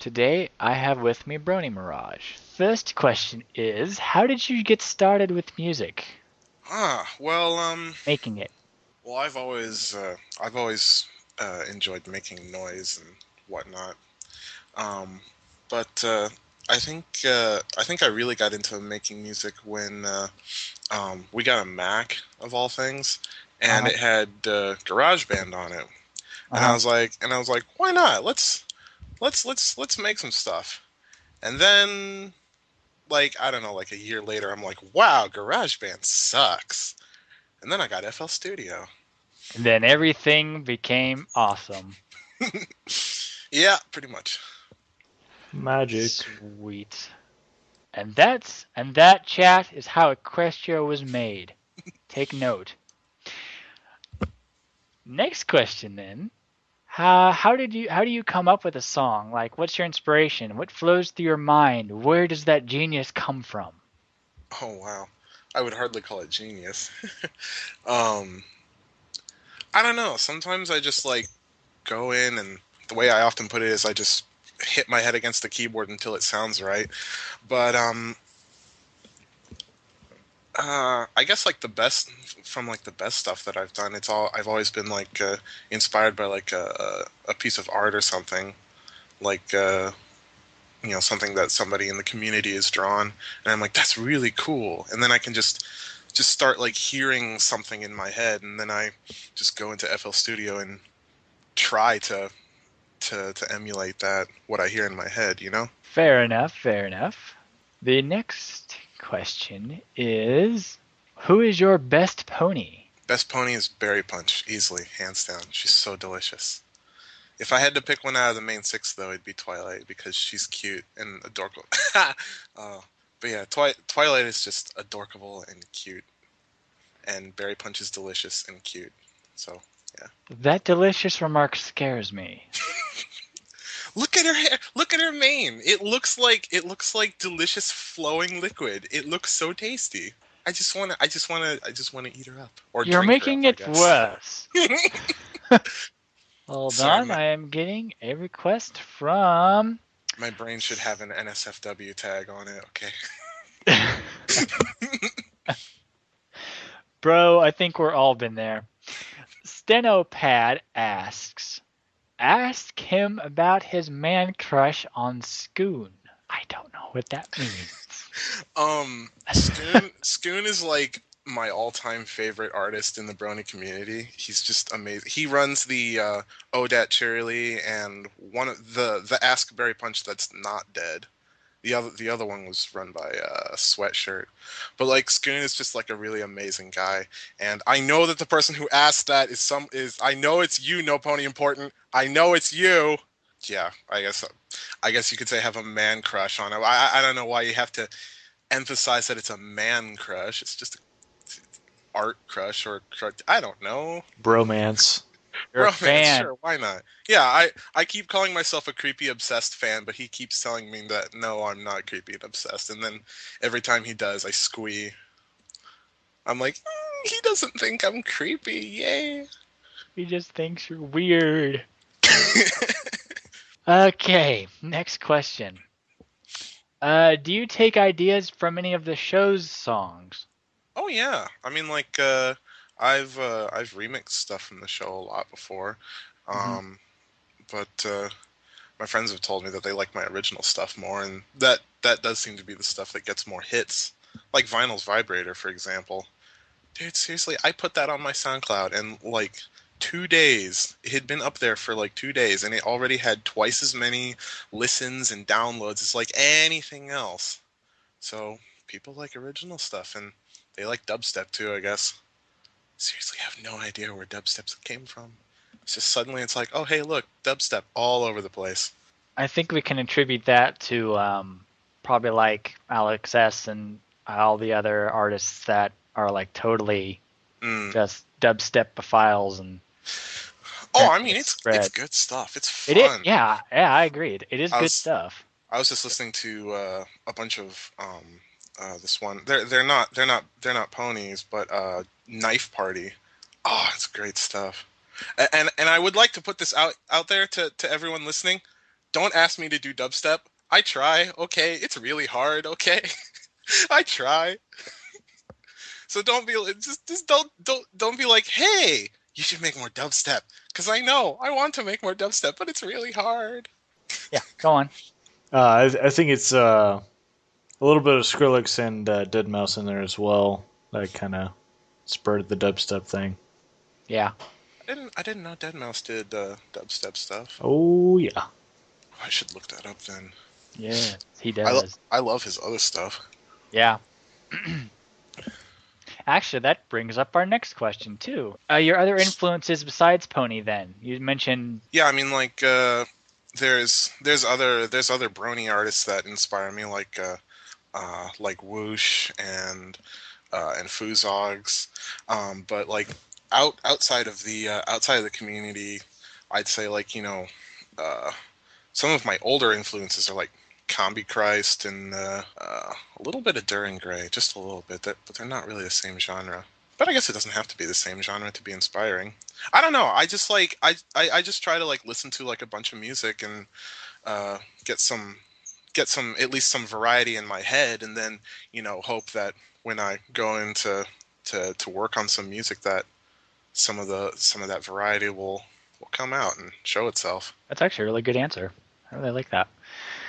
Today I have with me Brony Mirage. First question is, how did you get started with music? Ah, well, Making it. well, I've always enjoyed making noise and whatnot. Um, but I think I really got into making music when we got a Mac of all things, and Uh-huh. it had GarageBand on it, Uh-huh. and I was like, why not? Let's make some stuff. And then, like, I don't know, like a year later, I'm like, wow, GarageBand sucks. And then I got FL Studio. And then everything became awesome. Yeah, pretty much. Magic. Sweet. And that chat is how Equestria was made. Take note. Next question then. How do you come up with a song? Like what's your inspiration? What flows through your mind? Where does that genius come from? Oh wow, I would hardly call it genius. um, I don't know. Sometimes I just like go in, and the way I often put it is I just hit my head against the keyboard until it sounds right. But I guess like the best from like the best stuff that I've done, I've always been like inspired by like a piece of art or something, like something that somebody in the community has drawn, and I'm like, that's really cool, and then I can just start like hearing something in my head, and then I just go into FL Studio and try to emulate that what I hear in my head, you know. Fair enough, fair enough. The next question is, who is your best pony? Best pony is Berry Punch, easily, hands down. She's so delicious. If I had to pick one out of the main six, though, it'd be Twilight because she's cute and adorable. uh, but yeah, Twilight is just adorable and cute, and Berry Punch is delicious and cute. So yeah. That delicious remark scares me. Look at her hair. Look at her mane. It looks like delicious flowing liquid. It looks so tasty. I just wanna eat her up or You're drink her up, making I it guess. worse. Hold Sorry, on, my I am getting a request from. my brain should have an NSFW tag on it. Okay. Bro, I think we're all been there. Stenopad asks, ask him about his man crush on Scoon. I don't know what that means. Scoon is like my all-time favorite artist in the Brony community. He's just amazing. He runs the Odat Cheerily and one of the Ask Berry Punch that's not dead. The other one was run by Sweatshirt, but like Scoon is just like a really amazing guy. And I know that the person who asked that is I know it's you, No Pony Important. I know it's you. Yeah, I guess you could say have a man crush on him. I don't know why you have to emphasize that it's a man crush. It's just an art crush or I don't know. Bromance. You're a Romance, fan. sure, why not? Yeah, I keep calling myself a creepy obsessed fan, but he keeps telling me that no, I'm not creepy and obsessed. And then every time he does, I squee. I'm like, he doesn't think I'm creepy. Yay. He just thinks you're weird. Okay, next question. Do you take ideas from any of the show's songs? Oh yeah, I mean like I've remixed stuff from the show a lot before, Hmm. um, but my friends have told me that they like my original stuff more, and that does seem to be the stuff that gets more hits, like Vinyl's Vibrator, for example. Dude, seriously, I put that on my SoundCloud, and like 2 days, it had been up there for like 2 days, and it already had twice as many listens and downloads as like anything else. So people like original stuff, and they like dubstep too, I guess. Seriously, I have no idea where dubstep came from. It's just suddenly it's like, oh hey, look, dubstep all over the place. I think we can attribute that to probably like Alex S and all the other artists that are like totally Mm. just dubstep files and Oh, I apparently mean it's it's spread. good stuff. It's It is, fun. yeah, I agreed. It is I good was stuff. I was just listening to a bunch of this one. They're not ponies, but Knife Party. Oh, it's great stuff. And I would like to put this out there to everyone listening. don't ask me to do dubstep. I try, okay? It's really hard, okay? I try. So don't be just don't be like, hey, you should make more dubstep. Because I know I want to make more dubstep, but it's really hard. Yeah, go on. I think it's a little bit of Skrillex and Dead in there as well. That kind of spurred the dubstep thing. Yeah. I didn't know Deadmau5 did dubstep stuff. Oh yeah. I should look that up then. Yeah, he I does. I love his other stuff. Yeah. Actually, that brings up our next question too. Your other influences besides Pony, then you mentioned. Yeah, I mean, like there's other brony artists that inspire me, like Whoosh and Fuzogs, but like outside of the community, I'd say like uh, some of my older influences are like Combi Christ and a little bit of Duran Gray, just a little bit, but they're not really the same genre. But I guess it doesn't have to be the same genre to be inspiring. I don't know. I just like I just try to like listen to like a bunch of music and uh, get some at least some variety in my head, and then hope that when I go into to work on some music that some of that variety will come out and show itself. That's actually a really good answer. I really like that.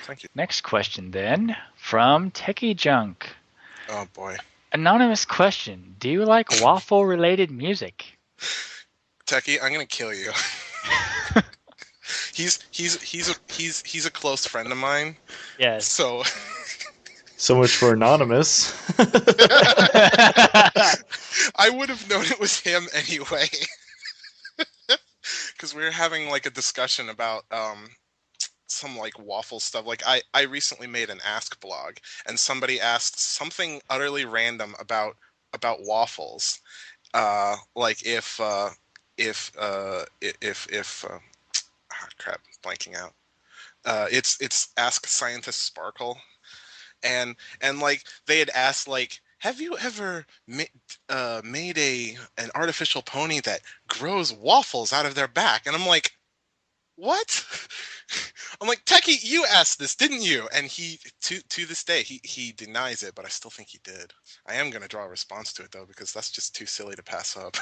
Thank you. Next question then from Techie Junk. Oh boy. Anonymous question: do you like waffle-related music? Techie, I'm gonna kill you. he's a close friend of mine. Yes. So So much for anonymous. I would have known it was him anyway. Because we were having like a discussion about some like waffle stuff. Like I recently made an Ask blog, and somebody asked something utterly random about waffles. Like crap, blanking out. It's Ask Scientist Sparkle, and like they had asked like, have you ever made an artificial pony that grows waffles out of their back? And I'm like, what? I'm like, Techie, you asked this, didn't you? And he, to this day, he denies it, but I still think he did. I am going to draw a response to it, though, because that's just too silly to pass up.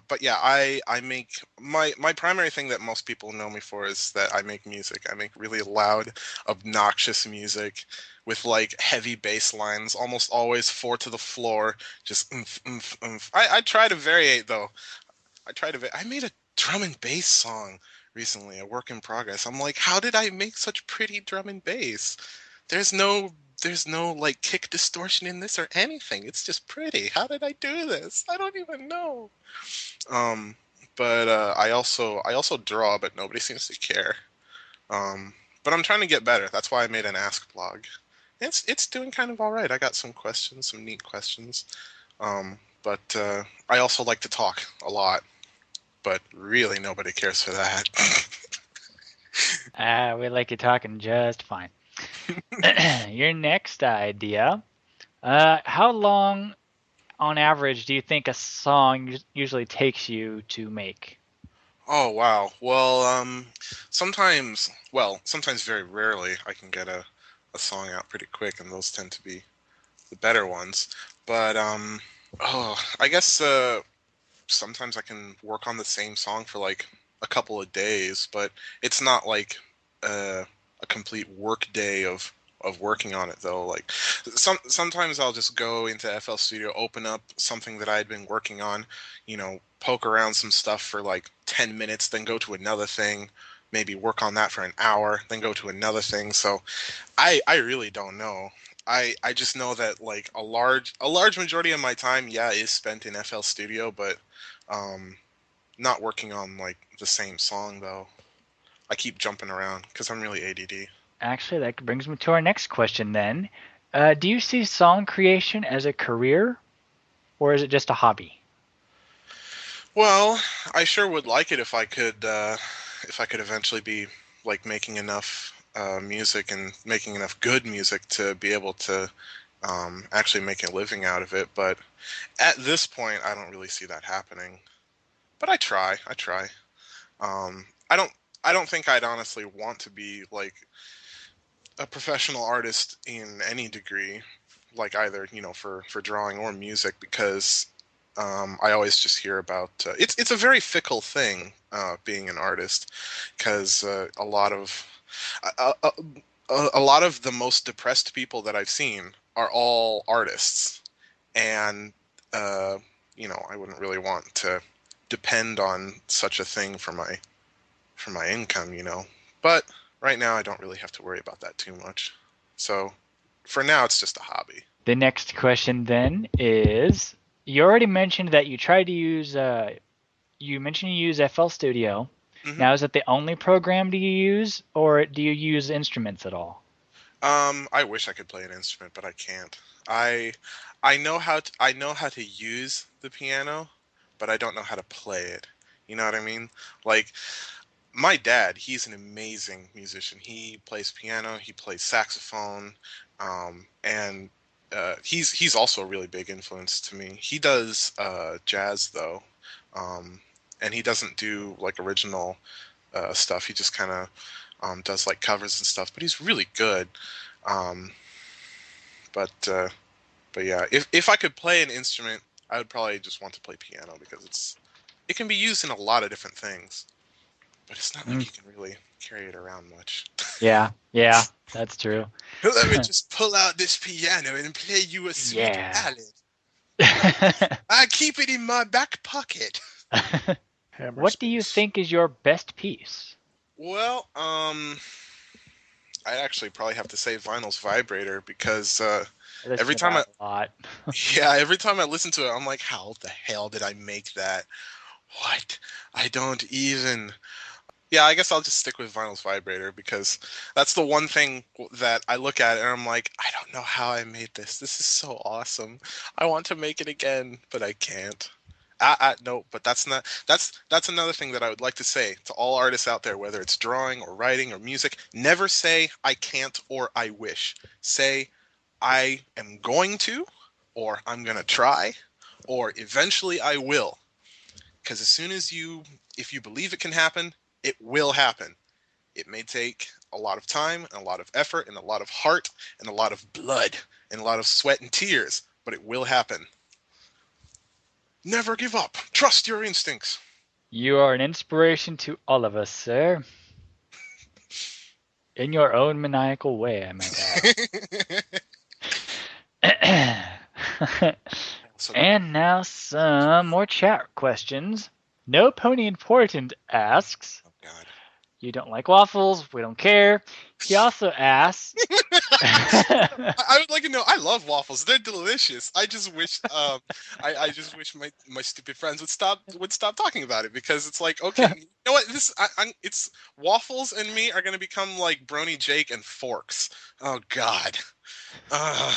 But yeah, I make my primary thing that most people know me for is that I make music. I make really loud, obnoxious music with like heavy bass lines, almost always four to the floor, just oomph, oomph, oomph. I try to variate though. I made a drum and bass song recently, a work in progress. I'm like, how did I make such pretty drum and bass? There's no like kick distortion in this or anything. It's just pretty. How did I do this? I don't even know. Um, but I also draw, but nobody seems to care. But I'm trying to get better. That's why I made an Ask blog. It's doing kind of all right. I got some questions, some neat questions. But I also like to talk a lot. But really, nobody cares for that. We like you talking just fine. Your next idea. How long, on average, do you think a song usually takes you to make? Oh wow. Well, sometimes very rarely I can get a song out pretty quick, and those tend to be the better ones. But I guess sometimes I can work on the same song for like a couple of days, but it's not like a complete work day of working on it though. Like sometimes I'll just go into FL Studio, open up something that I had been working on, poke around some stuff for like 10 minutes, then go to another thing, maybe work on that for an hour, then go to another thing. So I really don't know. I just know that like a large majority of my time, yeah, is spent in FL Studio, but not working on like the same song though. I keep jumping around because I'm really ADD. Actually, that brings me to our next question then. Do you see song creation as a career, or is it just a hobby? Well, I sure would like it if I could eventually be like making enough music and making enough good music to be able to actually make a living out of it. But at this point, I don't really see that happening. But I try. I don't. I don't think I'd honestly want to be like a professional artist in any degree, like either for drawing or music, because I always just hear about it's a very fickle thing, being an artist, because uh, uh, a lot of the most depressed people that I've seen are all artists, and I wouldn't really want to depend on such a thing for my income. But right now I don't really have to worry about that too much. So for now it's just a hobby. The next question then is, you already mentioned that you tried to use you mentioned you use FL Studio. Hmm. Now, is it the only program do you use, or do you use instruments at all? I wish I could play an instrument, but I can't. I know how to use the piano, but I don't know how to play it. You know what I mean? Like, my dad, he's an amazing musician. He plays piano, he plays saxophone, and he's also a really big influence to me. He does jazz though, um, and he doesn't do like original stuff. He just kind of does like covers and stuff. But he's really good. Um, but uh, but yeah, if I could play an instrument, I would probably just want to play piano because it can be used in a lot of different things. But it's not like Mm, you can really carry it around much. yeah, yeah, that's true. Let me just pull out this piano and play you a sweet Yeah. ballad. I keep it in my back pocket. Hammer What do you space. think is your best piece? Well, I'd actually probably have to say Vinyl's Vibrator because I listen every to time I that a lot. yeah, every time I listen to it, I'm like, how the hell did I make that? What? I don't even. Yeah, I guess I'll just stick with Vinyl's Vibrator because that's the one thing that I look at and I'm like, I don't know how I made this. This is so awesome. I want to make it again, but I can't. No, but that's another thing that I would like to say to all artists out there, whether it's drawing or writing or music. Never say I can't or I wish. Say I am going to, or I'm gonna try, or eventually I will. Because if you believe it can happen, it will happen. It may take a lot of time and a lot of effort and a lot of heart and a lot of blood and a lot of sweat and tears, but it will happen. Never give up. Trust your instincts. You are an inspiration to all of us, sir. In your own maniacal way, I might add. So, And now some more chat questions. No Pony Important asks, oh God. you don't like waffles, we don't care. He also asks, I would like to know. I love waffles. They're delicious. I just wish I just wish my stupid friends would stop talking about it because it's like, okay, you know what, it's waffles and me are gonna become like Brony Jake and Forks. Oh God. Uh,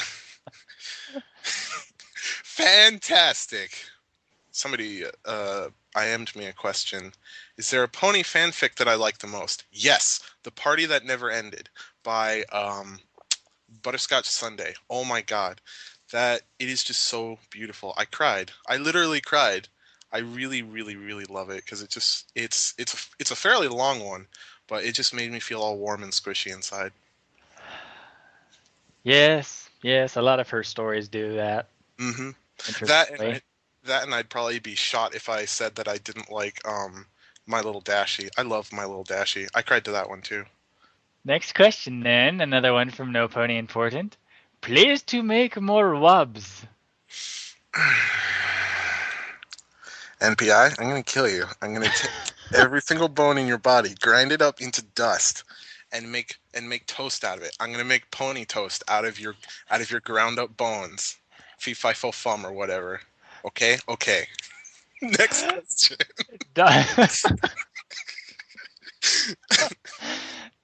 Fantastic. Somebody IM'd me a question. Is there a pony fanfic that I like the most? Yes, The Party That Never Ended by Butterscotch Sunday. Oh my God, that it is just so beautiful. I cried. I literally cried. I really, really, really love it because it's a fairly long one, but it just made me feel all warm and squishy inside. yes, yes, a lot of her stories do that. Hmm. That and Interestingly. I'd probably be shot if I said that I didn't like My Little Dashie. I love My Little Dashie. I cried to that one too. Next question then, another one from No Pony Important. Please to make more wubs. NPI, I'm gonna kill you. I'm gonna take every single bone in your body, grind it up into dust, and make toast out of it. I'm gonna make pony toast out of your ground up bones. Fee fi fo fum or whatever. Okay? Okay. Next question.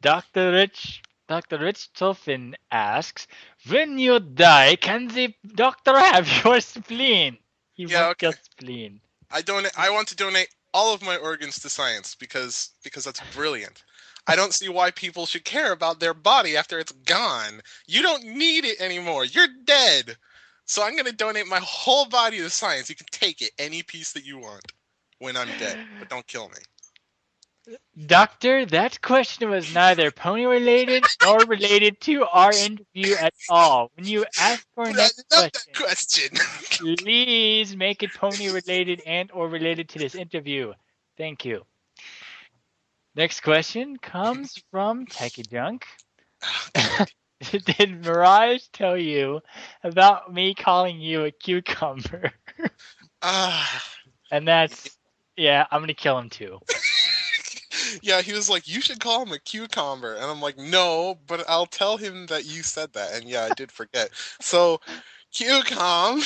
Dr. Rich Toffin asks, when you die, can the doctor have your spleen? He Yeah, wants your okay. spleen. I want to donate all of my organs to science because that's brilliant. I don't see why people should care about their body after it's gone. You don't need it anymore. You're dead. So I'm going to donate my whole body to science. You can take it, any piece that you want when I'm dead, but don't kill me. Doctor, that question was neither pony related nor related to our interview at all. When you ask for our But I next love that question, question. please make it pony related and or related to this interview. Thank you. Next question comes from Techie Junk. Did Mirage tell you about me calling you a cucumber? Ah. And that's, yeah, I'm gonna kill him too. Yeah, he was like, you should call him a cucumber. And I'm like, no, but I'll tell him that you said that. And yeah, I did forget. So, cucumber,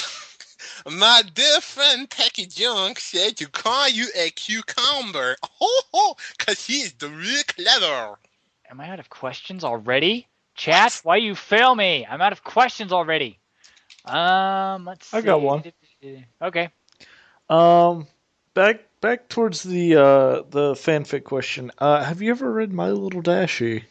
my dear friend Techie Junk said to call you a cucumber. Ho ho, because he's the real clever. Am I out of questions already? Chat, What? why you fail me? I'm out of questions already. Let's see. I got one. Okay. Back towards the fanfic question. Have you ever read My Little Dashie?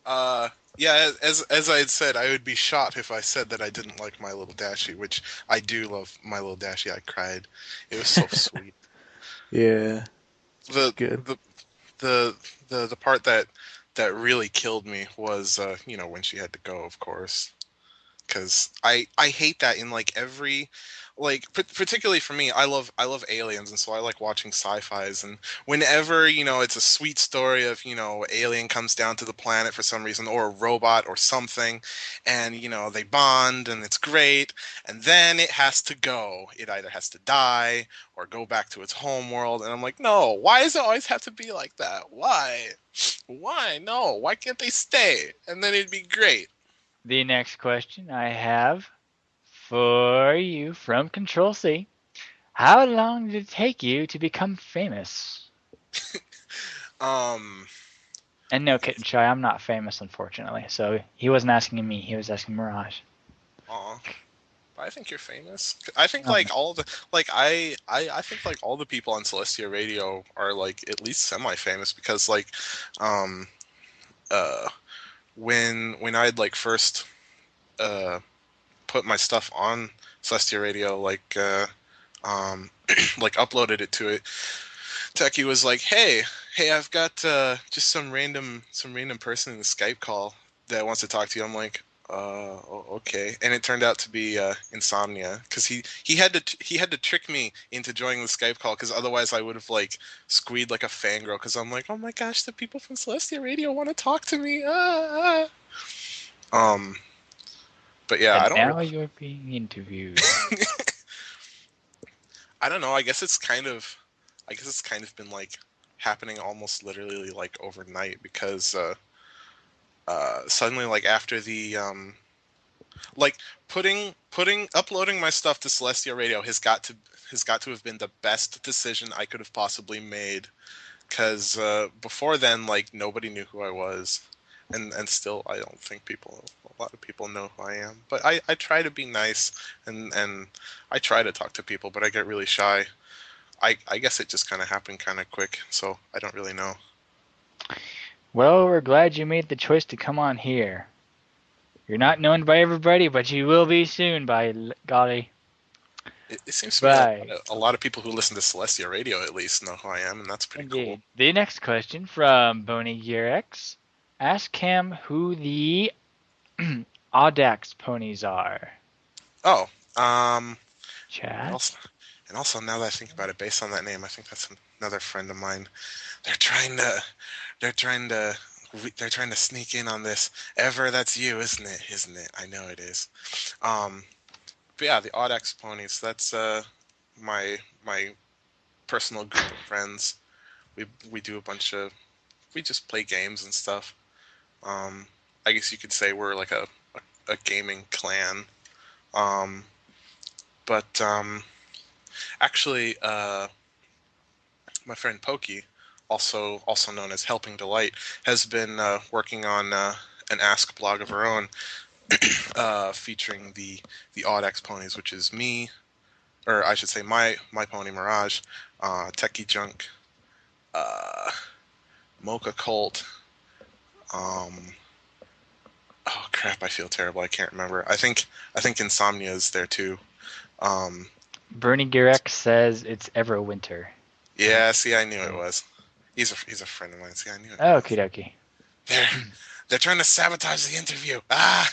Uh, yeah, as I had said, I would be shot if I said that I didn't like My Little Dashie, which I do love My Little Dashie. I cried. It was so sweet. Yeah, it's The good. the the part that really killed me was when she had to go, of course, because I hate that in like every like particularly for me. I love aliens, and so I like watching sci-fis, and whenever it's a sweet story of alien comes down to the planet for some reason, or a robot or something, and they bond and it's great, and then it has to go. It either has to die or go back to its home world, and I'm like, no, why does it always have to be like that? Why? No, why can't they stay? And then it'd be great. The next question I have for you from Control C. How long did it take you to become famous? Um, And no, Kitten Shy, I'm not famous, unfortunately. So he wasn't asking me, he was asking Mirage. aw. I think you're famous. I think Um, like all the like I think like all the people on Celestia Radio are like at least semi-famous because like um uh when I'd like first uh put my stuff on Celestia Radio um like uploaded it to it, Techie was like, hey, I've got just some random person in the Skype call that wants to talk to you. I'm like, okay. And it turned out to be Insomnia, because he had to trick me into joining the Skype call, because otherwise I would have like squeed like a fangirl, because I'm like, oh my gosh, the people from Celestia Radio want to talk to me. Um, but yeah, and now you're being interviewed. I don't know. I guess it's kind of been like happening almost literally like overnight, because suddenly, like after the like putting uploading my stuff to Celestia Radio has got to have been the best decision I could have possibly made, because before then, like, nobody knew who I was, and still I don't think a lot of people know who I am. But I try to be nice, and I try to talk to people, but I get really shy. I guess it just kind of happened kind of quick, so I don't really know. Well, we're glad you made the choice to come on here. You're not known by everybody, but you will be soon, by golly. It seems to me Right. a lot of people who listen to Celestia Radio at least know who I am, and that's pretty cool. Indeed. The next question from Bony Gear X. Ask him who the audix ponies are. Oh, Chat. and also now that I think about it, based on that name, I think that's another friend of mine. They're trying to, they're trying to, they're trying to sneak in on this. Ever, that's you, isn't it? Isn't it? I know it is. But yeah, the audix ponies. That's my personal group of friends. We do a bunch of, we just play games and stuff. I guess you could say we're like a gaming clan. Um, but actually, my friend Pokey, also known as Helping Delight, has been working on an Ask blog of her own, featuring the audix ponies, which is me, or I should say my pony Mirage, Techie Junk, Mocha Colt. Oh crap! I feel terrible. I can't remember. I think Insomnia is there too. Um, Bernie Gear X says it's Everwinter. yeah. See, I knew it was. He's a friend of mine. See, I knew it. Okie dokie. They're trying to sabotage the interview. Ah.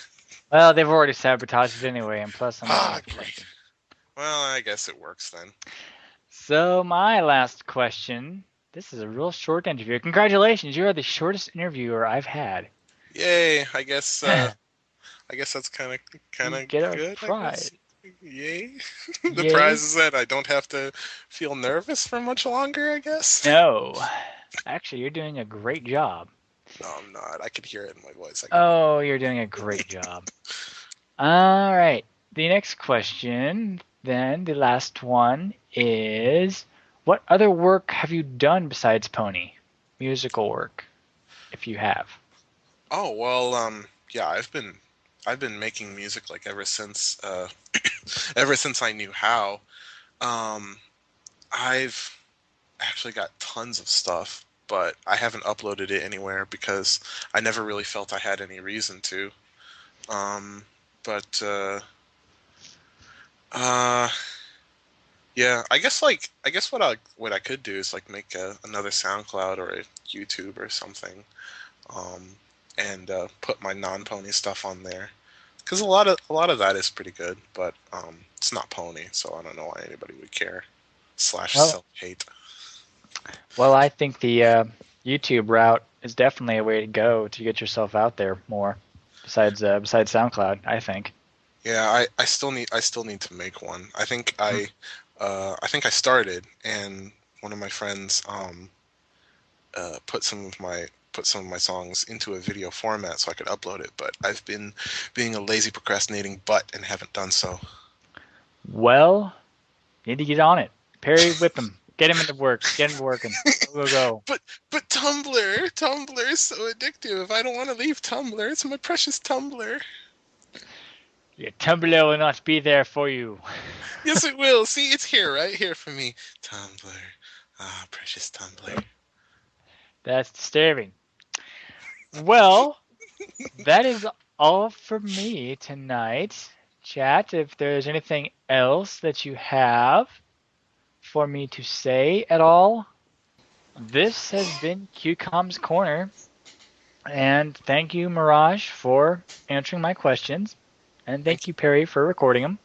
Well, they've already sabotaged it anyway, and plus I'm not Great. attention. Well, I guess it works then. So my last question. This is a real short interview. Congratulations, you are the shortest interviewer I've had. Yay! I guess that's kind of You get a good. prize. I guess. Yay! The Yay. prize is that I don't have to feel nervous for much longer. I guess. No. Actually, you're doing a great job. No, I'm not. I could hear it in my voice. Oh, you're doing a great job. All right. The next question, then, the last one is, what other work have you done besides Pony? Musical work, if you have. Oh well, yeah, I've been making music like ever since ever since I knew how. I've actually got tons of stuff, but I haven't uploaded it anywhere because I never really felt I had any reason to. But yeah, I guess what I could do is like make another SoundCloud or a YouTube or something, and put my non-pony stuff on there, because a lot of that is pretty good, but it's not pony, so I don't know why anybody would care. Slash Well- self-hate. Well, I think the YouTube route is definitely a way to go to get yourself out there more. Besides SoundCloud, I think. Yeah, I still need to make one. I think I started, and one of my friends put some of my songs into a video format so I could upload it, but I've been being a lazy procrastinating butt and haven't done so. Well, you need to get on it. Perry, whip him. Get him into work. Get him working. Go. But Tumblr is so addictive. I don't want to leave Tumblr. It's my precious Tumblr. Your Tumblr will not be there for you. Yes, it will. See, it's here, right here for me. Tumblr. Ah, precious Tumblr. That's disturbing. Well, that is all for me tonight. Chat, if there's anything else that you have for me to say at all. This has been QCOM's Corner, and thank you, Mirage, for answering my questions, and thank you, Perry, for recording them.